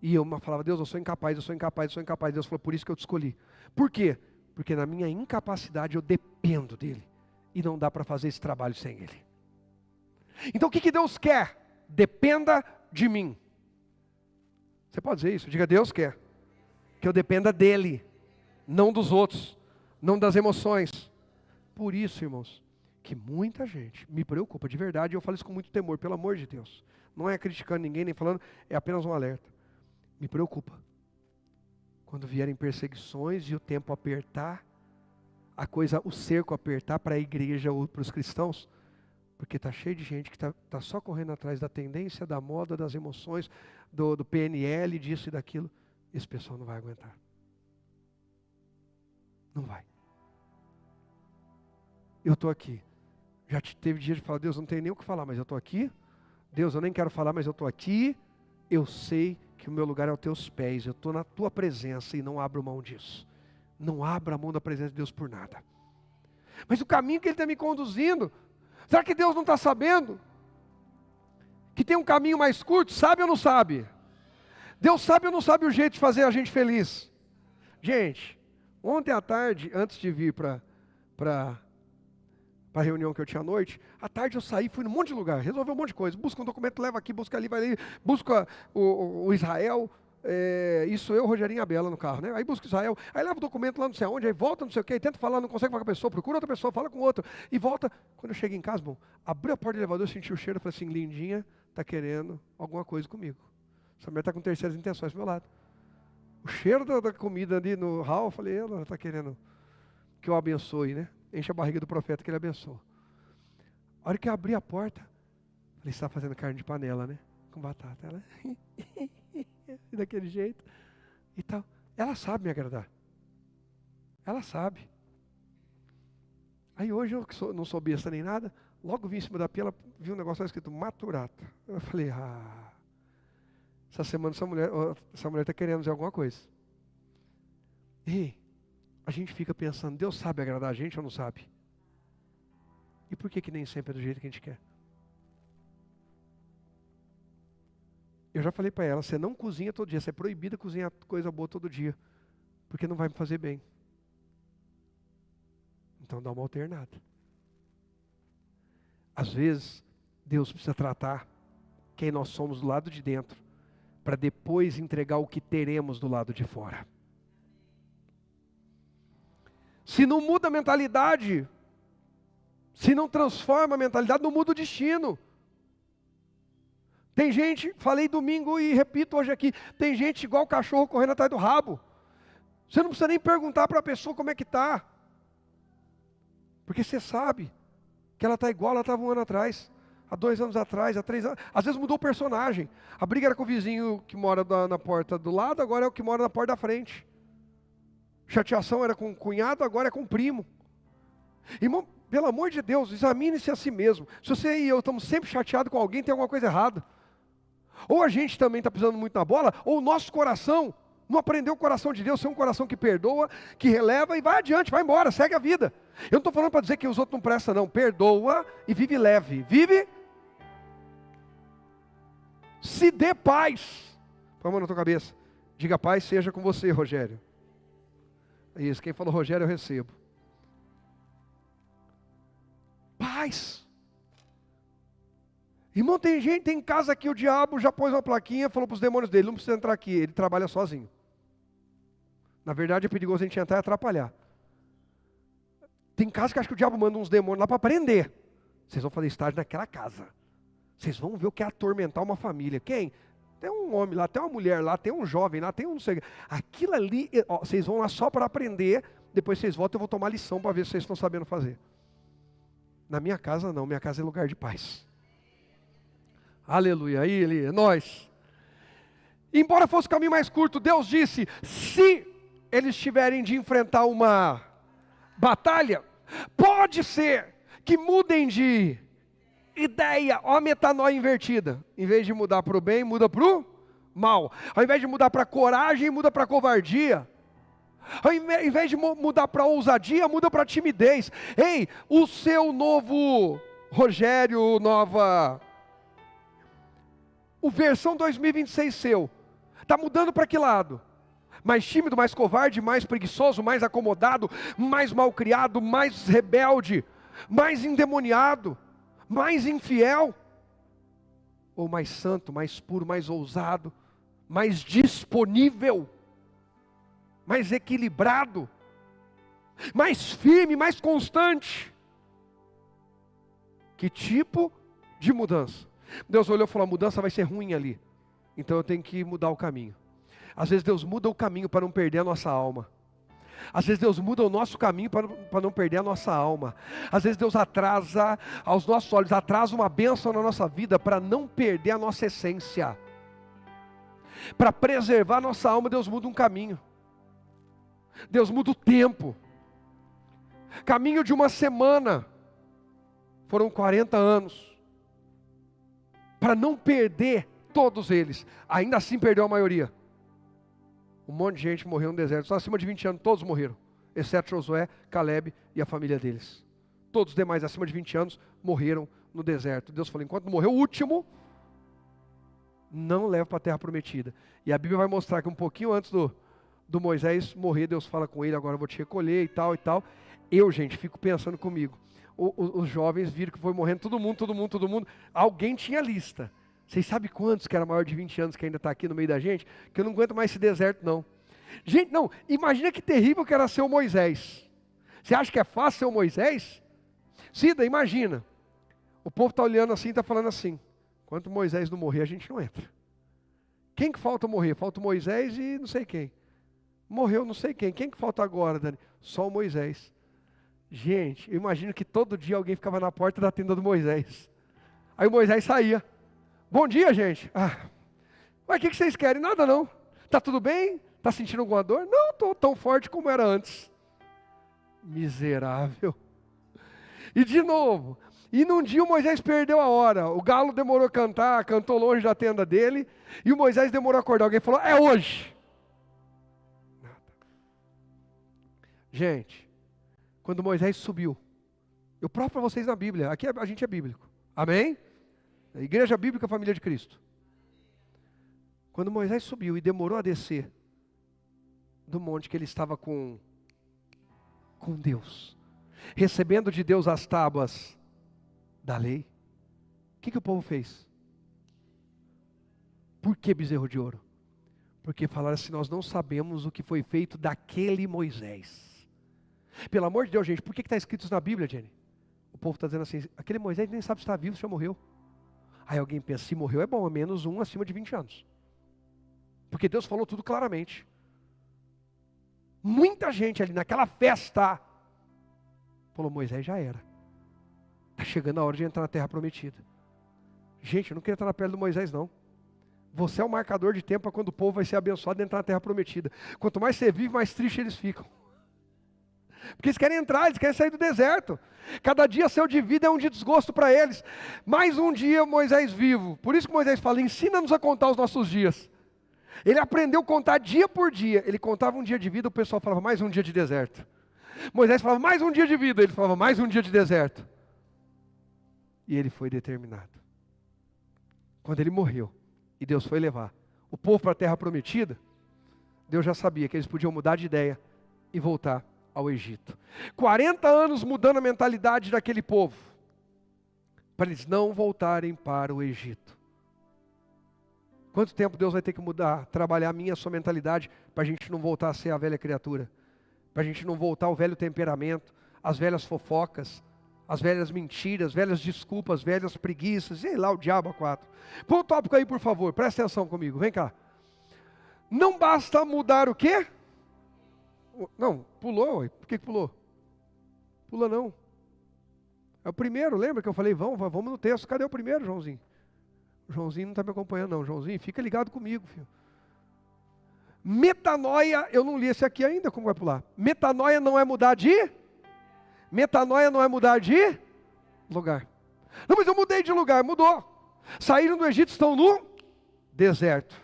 E eu falava, Deus, eu sou incapaz, eu sou incapaz, eu sou incapaz. Deus falou, por isso que eu te escolhi. Por quê? Porque na minha incapacidade eu dependo dele. E não dá para fazer esse trabalho sem ele. Então o que Deus quer? Dependa de mim. Você pode dizer isso? Diga, Deus quer que eu dependa dele, não dos outros, não das emoções. Por isso, irmãos, que muita gente me preocupa de verdade, e eu falo isso com muito temor, pelo amor de Deus. Não é criticando ninguém, nem falando, é apenas um alerta. Me preocupa. Quando vierem perseguições e o tempo apertar, o cerco apertar para a igreja ou para os cristãos, porque está cheio de gente que está só correndo atrás da tendência, da moda, das emoções, do PNL, disso e daquilo. Esse pessoal não vai aguentar. Não vai. Eu estou aqui. Já teve dia de falar, Deus, não tem nem o que falar, mas eu estou aqui. Deus, eu nem quero falar, mas eu estou aqui. Eu sei que o meu lugar é aos teus pés, eu estou na tua presença e não abro mão disso. Não abra mão da presença de Deus por nada. Mas o caminho que Ele está me conduzindo, será que Deus não está sabendo? Que tem um caminho mais curto, sabe ou não sabe? Deus sabe ou não sabe o jeito de fazer a gente feliz? Gente, ontem à tarde, antes de vir para a reunião que eu tinha à noite, à tarde eu saí, fui num monte de lugar, resolvi um monte de coisa, busca um documento, leva aqui, busca ali, vai ali, busca o Israel, isso eu, Rogerinho e a Bela no carro, né? Aí busca Israel, aí leva o documento lá não sei aonde, aí volta não sei o que, tenta falar, não consegue falar com a pessoa, procura outra pessoa, fala com outra, e volta. Quando eu cheguei em casa, bom, abri a porta do elevador, senti o cheiro, falei assim, lindinha, está querendo alguma coisa comigo. Essa mulher está com terceiras intenções do meu lado. O cheiro da comida ali no hall, eu falei, ela está querendo que eu abençoe, né? Enche a barriga do profeta que ele abençoa. A hora que eu abri a porta, falei, você está fazendo carne de panela, né? Com batata. Ela, daquele jeito e tal. Ela sabe me agradar. Ela sabe. Aí hoje eu não sou besta nem nada, logo vi em cima da pia, ela viu um negócio escrito maturata. Eu falei, essa semana essa mulher está querendo dizer alguma coisa. E a gente fica pensando, Deus sabe agradar a gente ou não sabe? E por que nem sempre é do jeito que a gente quer? Eu já falei para ela, você não cozinha todo dia, você é proibida cozinhar coisa boa todo dia, porque não vai me fazer bem. Então dá uma alternada. Às vezes, Deus precisa tratar quem nós somos do lado de dentro, para depois entregar o que teremos do lado de fora. Se não muda a mentalidade, se não transforma a mentalidade, não muda o destino. Tem gente, falei domingo e repito hoje aqui, tem gente igual o cachorro correndo atrás do rabo. Você não precisa nem perguntar para a pessoa como é que está. Porque você sabe que ela está igual ela estava um ano atrás, há 2 anos atrás, há 3 anos. Às vezes mudou o personagem. A briga era com o vizinho que mora na porta do lado, agora é o que mora na porta da frente. Chateação era com o cunhado, agora é com o primo. Irmão, pelo amor de Deus, examine-se a si mesmo. Se você e eu estamos sempre chateados com alguém, tem alguma coisa errada. Ou a gente também está pisando muito na bola, ou o nosso coração não aprendeu o coração de Deus, ser um coração que perdoa, que releva e vai adiante, vai embora, segue a vida. Eu não estou falando para dizer que os outros não prestam não, perdoa e vive leve, vive, se dê paz. Põe a mão na tua cabeça, diga paz seja com você, Rogério. Isso, quem falou Rogério eu recebo. Paz. Irmão, tem casa que o diabo já pôs uma plaquinha, falou para os demônios dele, não precisa entrar aqui, ele trabalha sozinho. Na verdade é perigoso a gente entrar e atrapalhar. Tem casa que acho que o diabo manda uns demônios lá para prender. Vocês vão fazer estágio naquela casa. Vocês vão ver o que é atormentar uma família. Quem? Tem um homem lá, tem uma mulher lá, tem um jovem lá, tem um não sei. Aquilo ali, ó, vocês vão lá só para aprender, depois vocês voltam, eu vou tomar lição para ver se vocês estão sabendo fazer. Na minha casa não, minha casa é lugar de paz. Aleluia, aí ele, nós. Embora fosse o caminho mais curto, Deus disse, se eles tiverem de enfrentar uma batalha, pode ser que mudem de ideia, ó a metanoia invertida. Em vez de mudar para o bem, muda para o mal. Ao invés de mudar para coragem, muda para covardia. Ao invés de mudar para ousadia, muda para timidez. Ei, o seu novo Rogério, o versão 2026 seu, está mudando para que lado? Mais tímido, mais covarde, mais preguiçoso, mais acomodado, mais malcriado, mais rebelde, mais endemoniado, mais infiel? Ou mais santo, mais puro, mais ousado, mais disponível, mais equilibrado, mais firme, mais constante? Que tipo de mudança? Deus olhou e falou, a mudança vai ser ruim ali, então eu tenho que mudar o caminho. Às vezes Deus muda o caminho para não perder a nossa alma. Às vezes Deus muda o nosso caminho para não perder a nossa alma. Às vezes Deus atrasa, aos nossos olhos, atrasa uma bênção na nossa vida para não perder a nossa essência. Para preservar a nossa alma, Deus muda um caminho. Deus muda o tempo. Caminho de uma semana, foram 40 anos. Para não perder todos eles. Ainda assim perdeu a maioria. Um monte de gente morreu no deserto, só acima de 20 anos, todos morreram. Exceto Josué, Caleb e a família deles. Todos os demais acima de 20 anos morreram no deserto. Deus falou, enquanto não morreu o último, não leva para a terra prometida. E a Bíblia vai mostrar que um pouquinho antes do Moisés morrer, Deus fala com ele, agora eu vou te recolher e tal e tal. Eu, gente, fico pensando comigo. Os jovens viram que foi morrendo todo mundo. Alguém tinha lista. Vocês sabem quantos que era maior de 20 anos que ainda está aqui no meio da gente? Que eu não aguento mais esse deserto, não. Gente, não, imagina que terrível que era ser o Moisés. Você acha que é fácil ser o Moisés? Cida, imagina. O povo está olhando assim e está falando assim. Enquanto Moisés não morrer, a gente não entra. Quem que falta morrer? Falta o Moisés e não sei quem. Morreu não sei quem. Quem que falta agora, Dani? Só o Moisés. Gente, eu imagino que todo dia alguém ficava na porta da tenda do Moisés. Aí o Moisés saía. Bom dia, gente. Mas o que vocês querem? Nada não. Tá tudo bem? Tá sentindo alguma dor? Não, estou tão forte como era antes. Miserável. E de novo. E num dia o Moisés perdeu a hora. O galo demorou a cantar, cantou longe da tenda dele. E o Moisés demorou a acordar. Alguém falou, é hoje. Nada. Gente, quando Moisés subiu, eu provo para vocês na Bíblia, aqui a gente é bíblico. Amém? A igreja bíblica, a família de Cristo. Quando Moisés subiu e demorou a descer do monte que ele estava com Deus, recebendo de Deus as tábuas da lei, o que o povo fez? Por que bezerro de ouro? Porque falaram assim, nós não sabemos o que foi feito daquele Moisés. Pelo amor de Deus, gente, por que está escrito isso na Bíblia, Jenny? O povo está dizendo assim, aquele Moisés nem sabe se está vivo, se já morreu. Aí alguém pensa, se morreu é bom, é menos um acima de 20 anos. Porque Deus falou tudo claramente. Muita gente ali naquela festa falou, Moisés já era. Está chegando a hora de entrar na terra prometida. Gente, eu não queria estar na pele do Moisés não. Você é o marcador de tempo para quando o povo vai ser abençoado e entrar na terra prometida. Quanto mais você vive, mais triste eles ficam. Porque eles querem entrar, eles querem sair do deserto. Cada dia seu de vida é um dia de desgosto para eles. Mais um dia Moisés vivo. Por isso que Moisés fala, ensina-nos a contar os nossos dias. Ele aprendeu a contar dia por dia. Ele contava um dia de vida, o pessoal falava, mais um dia de deserto. Moisés falava, mais um dia de vida. Ele falava, mais um dia de deserto. E ele foi determinado. Quando ele morreu, e Deus foi levar o povo para a terra prometida, Deus já sabia que eles podiam mudar de ideia e voltar ao Egito. 40 anos mudando a mentalidade daquele povo, para eles não voltarem para o Egito. Quanto tempo Deus vai ter que mudar, trabalhar a minha e a sua mentalidade, para a gente não voltar a ser a velha criatura, para a gente não voltar ao velho temperamento, as velhas fofocas, as velhas mentiras, as velhas desculpas, as velhas preguiças, sei lá o diabo a quatro. Põe o tópico aí por favor, presta atenção comigo, vem cá. Não basta mudar o quê? Não, pulou, por que pulou? Pula não. É o primeiro, lembra que eu falei, vamos no texto, cadê o primeiro, Joãozinho? O Joãozinho não está me acompanhando não, Joãozinho, fica ligado comigo, filho. Metanoia, eu não li esse aqui ainda, como vai pular? Metanoia não é mudar de? Metanoia não é mudar de lugar. Não, mas eu mudei de lugar, mudou. Saíram do Egito, estão no deserto.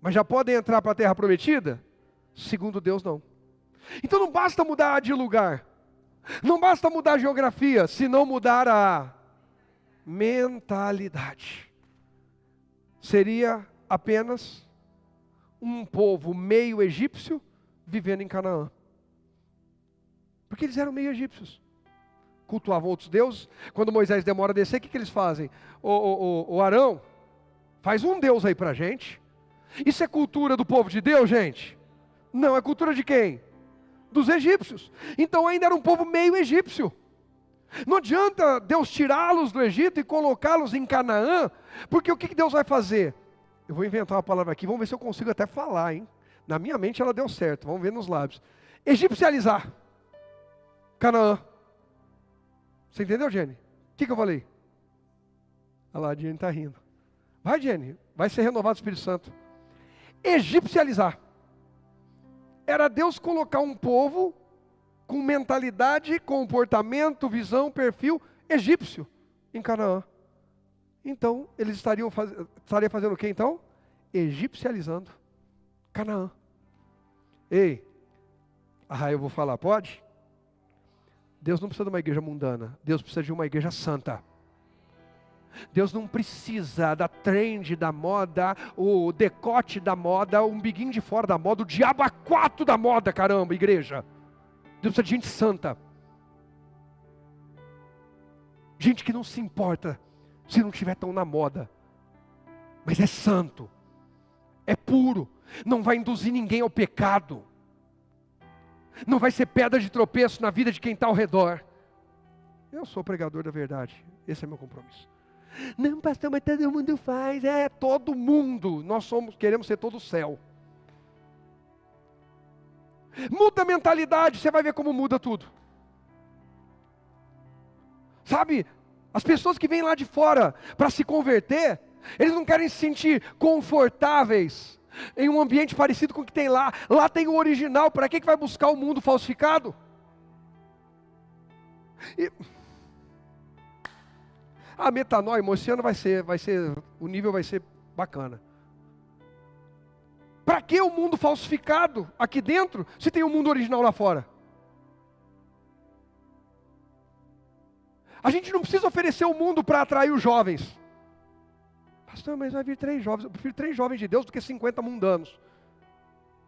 Mas já podem entrar para a terra prometida? Segundo Deus, não. Então não basta mudar de lugar. Não basta mudar a geografia, se não mudar a mentalidade. Seria apenas um povo meio egípcio vivendo em Canaã. Porque eles eram meio egípcios. Cultuavam outros deuses. Quando Moisés demora a descer, o que eles fazem? O Arão, faz um Deus aí para a gente. Isso é cultura do povo de Deus, gente? Não, é cultura de quem? Dos egípcios. Então ainda era um povo meio egípcio. Não adianta Deus tirá-los do Egito e colocá-los em Canaã, porque o que Deus vai fazer? Eu vou inventar uma palavra aqui, vamos ver se eu consigo até falar, hein? Na minha mente ela deu certo, vamos ver nos lábios. Egipcializar Canaã. Você entendeu, Jenny? O que eu falei? Olha lá, a Jenny está rindo. Vai, Jenny, vai ser renovado o Espírito Santo. Egipcializar. Era Deus colocar um povo com mentalidade, comportamento, visão, perfil egípcio em Canaã. Então, eles estariam fazendo o quê então? Egipcializando Canaã. Ei, eu vou falar, pode? Deus não precisa de uma igreja mundana, Deus precisa de uma igreja santa. Deus não precisa da trend da moda, o decote da moda, o umbiguinho de fora da moda, o diabo a quatro da moda, caramba, igreja. Deus precisa de gente santa. Gente que não se importa se não estiver tão na moda. Mas é santo. É puro. Não vai induzir ninguém ao pecado. Não vai ser pedra de tropeço na vida de quem está ao redor. Eu sou pregador da verdade. Esse é meu compromisso. Não, pastor, mas todo mundo faz. É, todo mundo. Nós queremos ser todo o céu. Muda a mentalidade, você vai ver como muda tudo. Sabe, as pessoas que vêm lá de fora para se converter, eles não querem se sentir confortáveis em um ambiente parecido com o que tem lá. Lá tem o original, para que vai buscar o mundo falsificado? A metanoia, irmão, esse ano o nível vai ser bacana. Para que o mundo falsificado aqui dentro, se tem o mundo original lá fora? A gente não precisa oferecer o mundo para atrair os jovens. Pastor, mas vai vir 3 jovens. Eu prefiro 3 jovens de Deus do que 50 mundanos.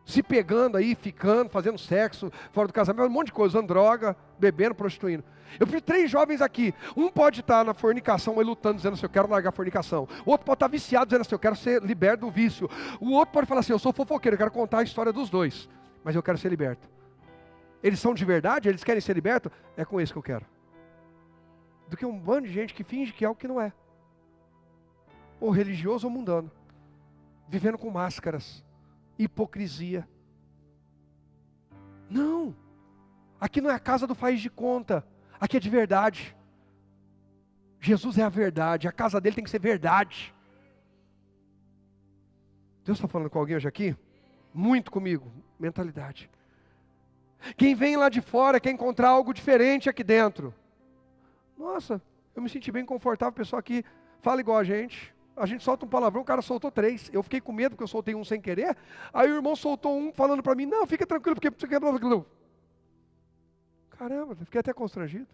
Se pegando aí, ficando, fazendo sexo, fora do casamento, um monte de coisa, usando droga, bebendo, prostituindo. Eu prefiro 3 jovens aqui. Um pode estar na fornicação, aí lutando, dizendo assim, eu quero largar a fornicação. O outro pode estar viciado, dizendo assim, eu quero ser liberto do vício. O outro pode falar assim, eu sou fofoqueiro, eu quero contar a história dos dois, mas eu quero ser liberto. Eles são de verdade, eles querem ser libertos, é com isso que eu quero. Do que um bando de gente que finge que é o que não é. Ou religioso ou mundano. Vivendo com máscaras. Hipocrisia. Não. Aqui não é a casa do faz de conta. Aqui é de verdade. Jesus é a verdade. A casa dele tem que ser verdade. Deus está falando com alguém hoje aqui? Muito comigo. Mentalidade. Quem vem lá de fora quer encontrar algo diferente aqui dentro. Nossa, eu me senti bem confortável, o pessoal aqui fala igual a gente solta um palavrão, o cara soltou 3, eu fiquei com medo porque eu soltei um sem querer, aí o irmão soltou um falando para mim, não, fica tranquilo, porque você quer... Caramba, fiquei até constrangido.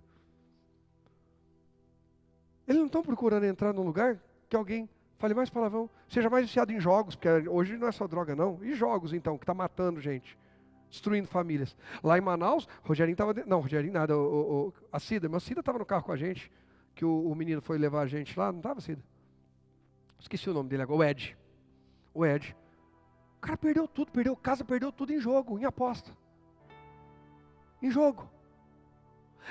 Eles não estão procurando entrar num lugar que alguém fale mais palavrão, seja mais viciado em jogos, porque hoje não é só droga não, e jogos então, que está matando gente. Destruindo famílias. Lá em Manaus, Rogerinho estava... Não, Rogerinho nada. A Cida, mas a Cida estava no carro com a gente, que o menino foi levar a gente lá, não estava, Cida? Esqueci o nome dele agora, o Ed. O cara perdeu tudo, perdeu casa, perdeu tudo em jogo, em aposta. Em jogo.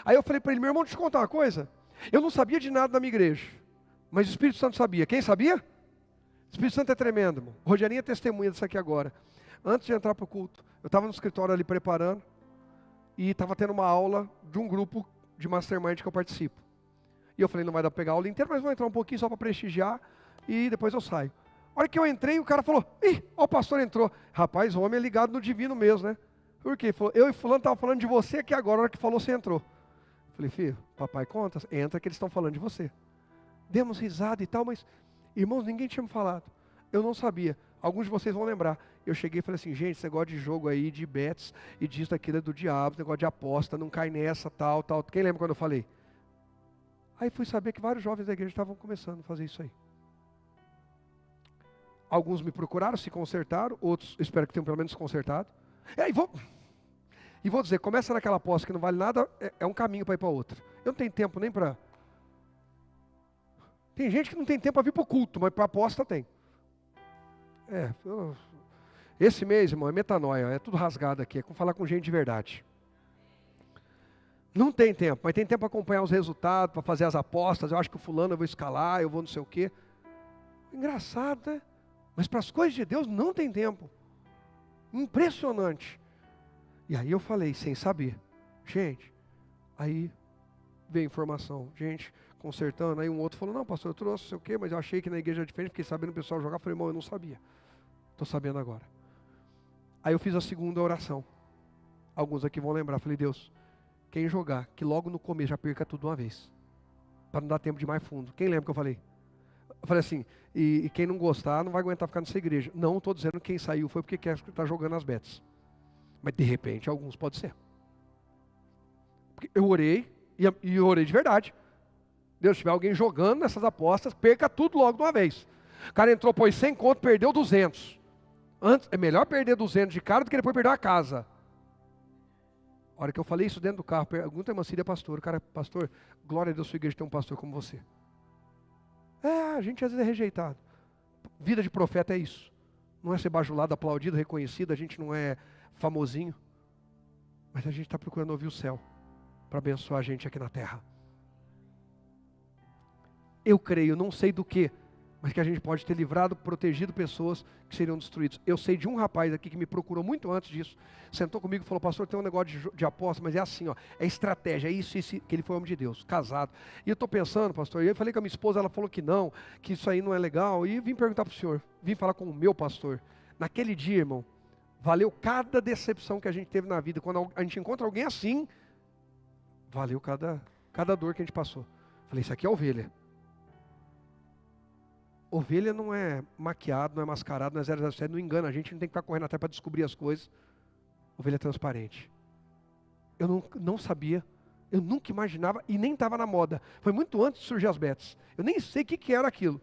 Aí eu falei para ele, meu irmão, deixa eu te contar uma coisa. Eu não sabia de nada da minha igreja, mas o Espírito Santo sabia. Quem sabia? O Espírito Santo é tremendo, irmão. O Rogerinho é testemunha disso aqui agora. Antes de entrar para o culto, eu estava no escritório ali preparando, e estava tendo uma aula de um grupo de mastermind que eu participo. E eu falei, não vai dar para pegar a aula inteira, mas vou entrar um pouquinho só para prestigiar, e depois eu saio. A hora que eu entrei, o cara falou, ih, ó, o pastor entrou. Rapaz, o homem é ligado no divino mesmo, né? Por quê? Falou, eu e fulano estavam falando de você aqui agora, a hora que falou, você entrou. Falei, filho, papai conta, entra que eles estão falando de você. Demos risada e tal, mas, irmãos, ninguém tinha me falado. Eu não sabia. Alguns de vocês vão lembrar. Eu cheguei e falei assim, gente, esse negócio de jogo aí, de bets, e disso, daquilo é do diabo, esse negócio de aposta, não cai nessa, tal. Quem lembra quando eu falei? Aí fui saber que vários jovens da igreja estavam começando a fazer isso aí. Alguns me procuraram, se consertaram, outros espero que tenham pelo menos se consertado. E vou dizer, começa naquela aposta que não vale nada, é um caminho para ir para outra. Eu não tenho tempo nem para... Tem gente que não tem tempo para vir para o culto, mas para a aposta tem. Esse mês, irmão, é metanoia, é tudo rasgado aqui, é como falar com gente de verdade. Não tem tempo, mas tem tempo para acompanhar os resultados, para fazer as apostas, eu acho que o fulano eu vou escalar, eu vou não sei o quê. Engraçado, né? Mas para as coisas de Deus não tem tempo. Impressionante. E aí eu falei, sem saber. Gente, aí veio informação. Gente, consertando. Aí um outro falou, não, pastor, eu trouxe não sei o quê, mas eu achei que na igreja era diferente, fiquei sabendo o pessoal jogar. Falei, irmão, eu não sabia. Estou sabendo agora. Aí eu fiz a segunda oração. Alguns aqui vão lembrar. Falei, Deus, quem jogar, que logo no começo já perca tudo de uma vez. Para não dar tempo de ir mais fundo. Quem lembra que eu falei? Eu falei assim, e quem não gostar não vai aguentar ficar nessa igreja. Não estou dizendo que quem saiu foi porque quer estar jogando as bets. Mas de repente alguns pode ser. Porque eu orei, e eu orei de verdade. Deus, se tiver alguém jogando nessas apostas, perca tudo logo de uma vez. O cara entrou, pôs 100 conto, perdeu 200. Antes, é melhor perder 200 de cara do que depois perder a casa. A hora que eu falei isso dentro do carro, pergunta a irmã Cília, pastor. O cara, pastor, glória a Deus, sua igreja tem um pastor como você. A gente às vezes é rejeitado. Vida de profeta é isso. Não é ser bajulado, aplaudido, reconhecido, a gente não é famosinho. Mas a gente está procurando ouvir o céu para abençoar a gente aqui na terra. Eu creio, não sei do que, mas que a gente pode ter livrado, protegido pessoas que seriam destruídas. Eu sei de um rapaz aqui que me procurou muito antes disso, sentou comigo e falou, pastor, tem um negócio de aposta, mas é assim, ó, é estratégia, é isso, que ele foi homem de Deus, casado. E eu estou pensando, pastor, e eu falei com a minha esposa, ela falou que não, que isso aí não é legal, e vim perguntar para o senhor, vim falar com o meu pastor. Naquele dia, irmão, valeu cada decepção que a gente teve na vida. Quando a gente encontra alguém assim, valeu cada dor que a gente passou. Falei, isso aqui é ovelha. Ovelha não é maquiado, não é mascarado, não é 007, não engana a gente, não tem que ficar correndo até para descobrir as coisas. Ovelha é transparente. Eu não sabia, eu nunca imaginava e nem estava na moda. Foi muito antes de surgir as bets. Eu nem sei o que era aquilo.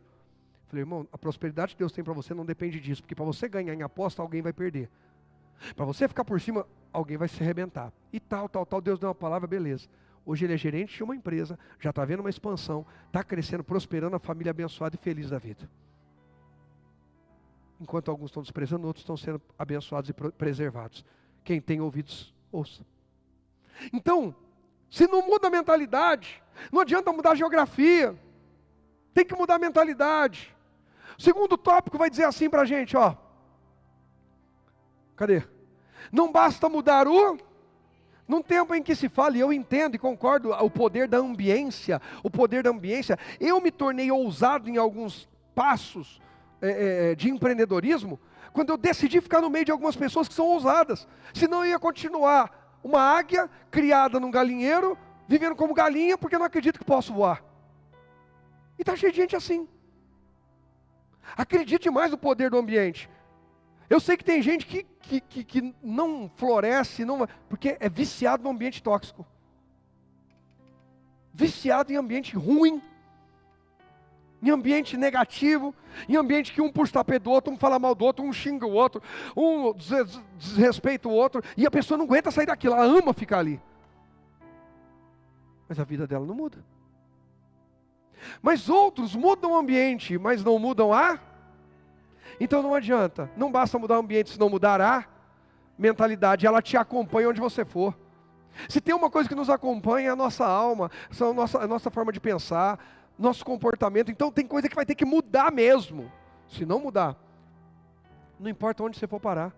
Falei, irmão, a prosperidade que Deus tem para você não depende disso, porque para você ganhar em aposta, alguém vai perder. Para você ficar por cima, alguém vai se arrebentar. E tal, Deus deu uma palavra, beleza. Hoje ele é gerente de uma empresa, já está vendo uma expansão, está crescendo, prosperando, a família abençoada e feliz da vida. Enquanto alguns estão desprezando, outros estão sendo abençoados e preservados. Quem tem ouvidos, ouça. Então, se não muda a mentalidade, não adianta mudar a geografia, tem que mudar a mentalidade. O segundo tópico vai dizer assim para a gente, ó. Cadê? Não basta mudar num tempo em que se fala, e eu entendo e concordo, o poder da ambiência, eu me tornei ousado em alguns passos de empreendedorismo, quando eu decidi ficar no meio de algumas pessoas que são ousadas, senão eu ia continuar uma águia criada num galinheiro, vivendo como galinha, porque eu não acredito que posso voar. E está cheio de gente assim. Acredite mais no poder do ambiente. Eu sei que tem gente que não floresce, porque é viciado no ambiente tóxico. Viciado em ambiente ruim, em ambiente negativo, em ambiente que um puxa o tapete do outro, um fala mal do outro, um xinga o outro, um desrespeita o outro, e a pessoa não aguenta sair daquilo, ela ama ficar ali. Mas a vida dela não muda. Mas outros mudam o ambiente, mas não mudam Então não adianta, não basta mudar o ambiente se não mudar a mentalidade, ela te acompanha onde você for. Se tem uma coisa que nos acompanha é a nossa alma, a nossa forma de pensar, nosso comportamento, então tem coisa que vai ter que mudar mesmo. Se não mudar, não importa onde você for parar.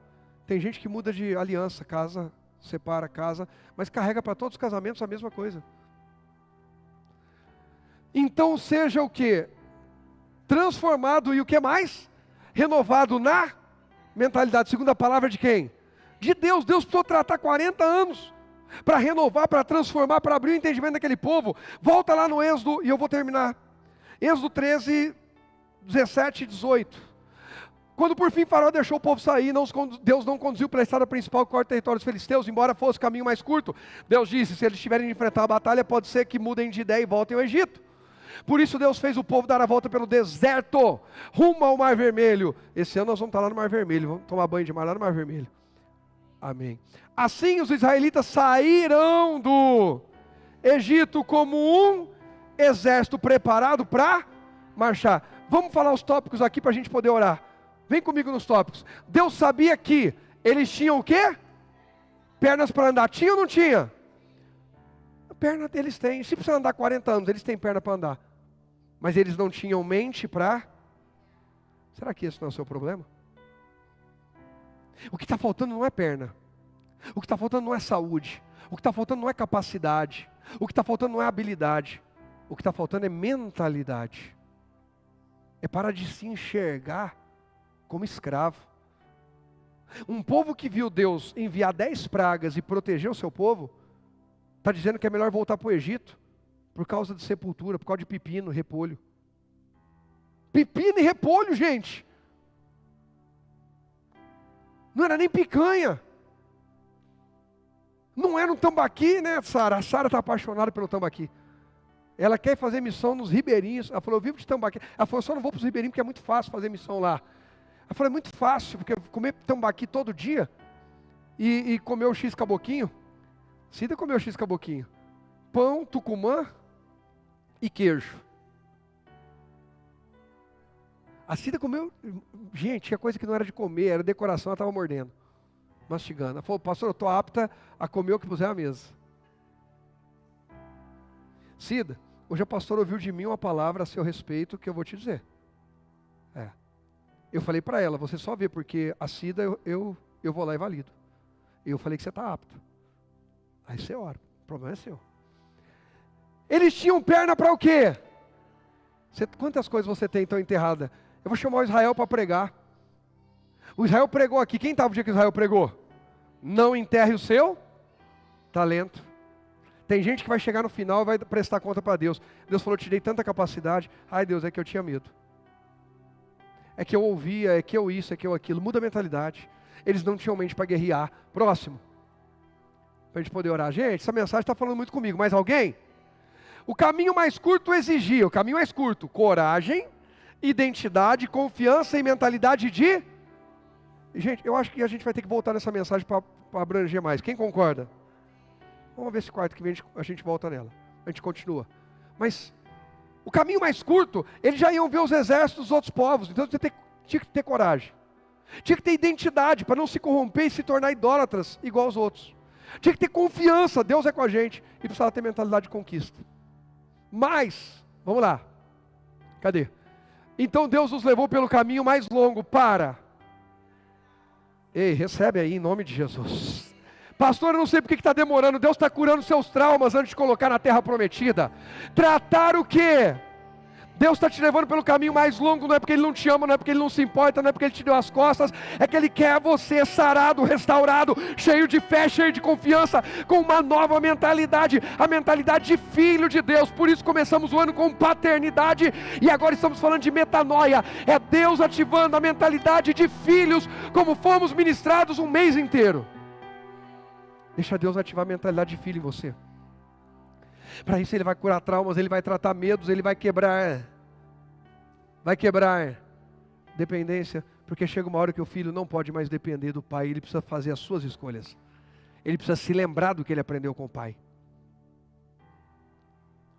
Tem gente que muda de aliança, casa, separa, casa, mas carrega para todos os casamentos a mesma coisa. Então seja o que? Transformado e o que mais? Renovado na mentalidade. Segundo a palavra de quem? De Deus. Deus precisou tratar 40 anos para renovar, para transformar, para abrir o entendimento daquele povo. Volta lá no Êxodo, e eu vou terminar. Êxodo 13, 17 e 18. Quando por fim Faraó deixou o povo sair, Deus não conduziu pela estrada principal que corta o território dos filisteus, embora fosse o caminho mais curto. Deus disse, se eles tiverem de enfrentar a batalha, pode ser que mudem de ideia e voltem ao Egito. Por isso Deus fez o povo dar a volta pelo deserto, rumo ao Mar Vermelho. Esse ano nós vamos estar lá no Mar Vermelho, vamos tomar banho de mar lá no Mar Vermelho. Amém. Assim os israelitas saíram do Egito como um exército preparado para marchar. Vamos falar os tópicos aqui para a gente poder orar. Vem comigo nos tópicos. Deus sabia que eles tinham o quê? Pernas para andar. Tinha ou não tinha? A perna eles têm. Se precisa andar 40 anos, eles têm perna para andar. Mas eles não tinham mente para... Será que esse não é o seu problema? O que está faltando não é perna. O que está faltando não é saúde. O que está faltando não é capacidade. O que está faltando não é habilidade. O que está faltando é mentalidade. É parar de se enxergar como escravo. Um povo que viu Deus enviar 10 pragas e proteger o seu povo, está dizendo que é melhor voltar para o Egito, por causa de sepultura, por causa de pepino, repolho. Pepino e repolho, gente. Não era nem picanha. Não era um tambaqui, né, Sara? A Sara está apaixonada pelo tambaqui. Ela quer fazer missão nos ribeirinhos. Ela falou, eu vivo de tambaqui. Ela falou, eu só não vou para os ribeirinhos porque é muito fácil fazer missão lá. Ela falou, é muito fácil, porque comer tambaqui todo dia e comer o x-caboquinho. Cida comeu o x-caboquinho. Pão, tucumã e queijo. A Cida comeu, gente, tinha coisa que não era de comer, era decoração, ela estava mordendo, mastigando. Ela falou, pastor, eu estou apta a comer o que puser à mesa. Cida, hoje a pastora ouviu de mim uma palavra a seu respeito que eu vou te dizer. Eu falei para ela, você só vê, porque a Cida eu vou lá e valido. Eu falei que você está apto. Aí você ora, o problema é seu. Eles tinham perna para o quê? Quantas coisas você tem então enterrada? Eu vou chamar o Israel para pregar. O Israel pregou aqui. Quem estava o dia que o Israel pregou? Não enterre o seu talento. Tem gente que vai chegar no final e vai prestar conta para Deus. Deus falou, eu te dei tanta capacidade. Ai Deus, é que eu tinha medo. É que eu ouvia, é que eu isso, é que eu aquilo. Muda a mentalidade. Eles não tinham mente para guerrear. Próximo. Para a gente poder orar. Gente, essa mensagem está falando muito comigo. Mais alguém? O caminho mais curto exigia, o caminho mais curto, coragem, identidade, confiança e mentalidade de... Gente, eu acho que a gente vai ter que voltar nessa mensagem para abranger mais. Quem concorda? Vamos ver esse quarto que vem, a gente volta nela. A gente continua. Mas o caminho mais curto, eles já iam ver os exércitos dos outros povos. Então tinha que ter coragem. Tinha que ter identidade para não se corromper e se tornar idólatras igual aos outros. Tinha que ter confiança, Deus é com a gente. E precisava ter mentalidade de conquista. Mas, vamos lá. Cadê? Então Deus nos levou pelo caminho mais longo para... Ei, recebe aí em nome de Jesus. Pastor, eu não sei porque está demorando. Deus está curando seus traumas antes de colocar na terra prometida. Tratar o quê? Deus está te levando pelo caminho mais longo, não é porque Ele não te ama, não é porque Ele não se importa, não é porque Ele te deu as costas, é que Ele quer você sarado, restaurado, cheio de fé, cheio de confiança, com uma nova mentalidade, a mentalidade de filho de Deus. Por isso começamos o ano com paternidade, e agora estamos falando de metanoia, é Deus ativando a mentalidade de filhos, como fomos ministrados um mês inteiro. Deixa Deus ativar a mentalidade de filho em você. Para isso Ele vai curar traumas, Ele vai tratar medos, Ele vai quebrar dependência, porque chega uma hora que o filho não pode mais depender do pai, ele precisa fazer as suas escolhas. Ele precisa se lembrar do que ele aprendeu com o pai.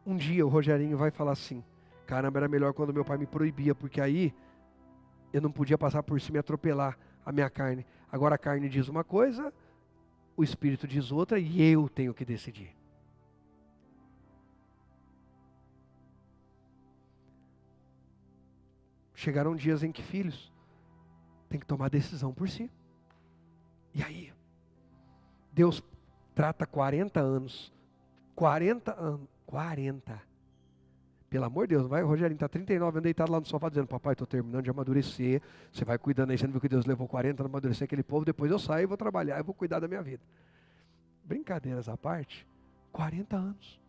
Um dia o Rogerinho vai falar assim, caramba, era melhor quando meu pai me proibia, porque aí eu não podia passar por cima e atropelar a minha carne. Agora a carne diz uma coisa, o espírito diz outra, e eu tenho que decidir. Chegarão dias em que filhos têm que tomar decisão por si. E aí? Deus trata 40 anos. 40 anos. 40. Pelo amor de Deus, não vai, Rogerinho, está 39 anos deitado lá no sofá dizendo, papai, estou terminando de amadurecer. Você vai cuidando aí, você não viu que Deus levou 40 anos a amadurecer aquele povo, depois eu saio e vou trabalhar, eu vou cuidar da minha vida. Brincadeiras à parte, 40 anos.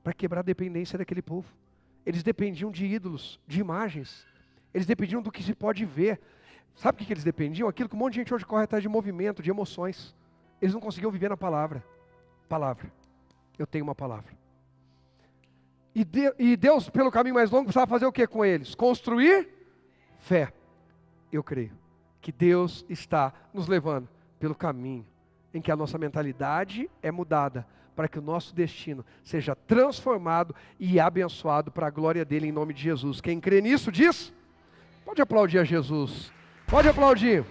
Para quebrar a dependência daquele povo. Eles dependiam de ídolos, de imagens. Eles dependiam do que se pode ver. Sabe o que eles dependiam? Aquilo que um monte de gente hoje corre atrás de movimento, de emoções. Eles não conseguiam viver na palavra. Palavra. Eu tenho uma palavra. E Deus, pelo caminho mais longo, precisava fazer o que com eles? Construir fé. Eu creio que Deus está nos levando pelo caminho em que a nossa mentalidade é mudada, para que o nosso destino seja transformado e abençoado para a glória dele em nome de Jesus. Quem crê nisso diz? Pode aplaudir a Jesus. Pode aplaudir.